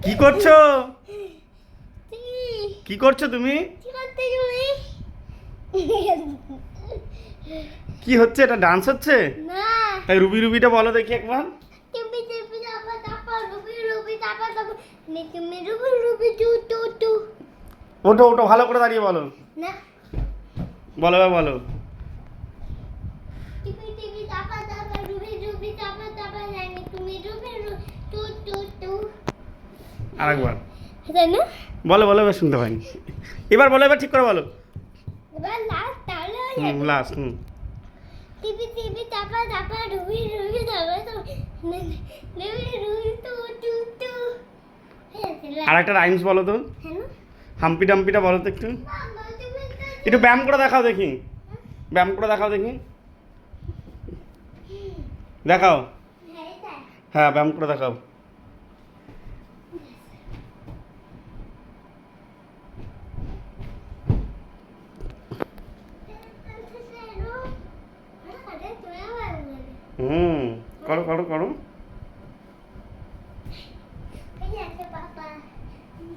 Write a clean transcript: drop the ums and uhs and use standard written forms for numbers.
কি করছো? কি করছো তুমি? কি হচ্ছে, এটা ডান্স হচ্ছে? না, তাই রুবি রুবিটা বলো দেখি একবার। তুমি তুমি তাপা তাপা রুবি রুবি তাপা তাপা নে তুমি রুবি রুবি টু টু টু। ওঠো ওঠো, ভালো করে দাঁড়িয়ে বলো। না, বলো এবার বলো। তুমি তুমি তাপা তাপা রুবি রুবি তাপা তাপা নে তুমি রুবি রুবি টু টু টু। আরেকবার তাই না? বলো বলো, এবার শুনতে পাইনি। এবার বলো, এবার ঠিক করে বলো। এবার লাস্ট তাহলে হয়ে যাবে। লাস্ট। টিপি টিপি তাপা তাপা রুবি রুবি তাপা তাপা রুবি রুবি টু টু টু। আর একটা রাইমস বলো তো। হ্যাঁ না? হাম্পি ডাম্পিটা বলো তো একটু। মামা তুমি তো একটু ব্যায়াম করে দেখাও দেখি। ব্যায়াম করে দেখাও দেখি। দেখাও। হ্যাঁ তাই। হ্যাঁ, ব্যায়াম করে দেখাও। করো করো করো।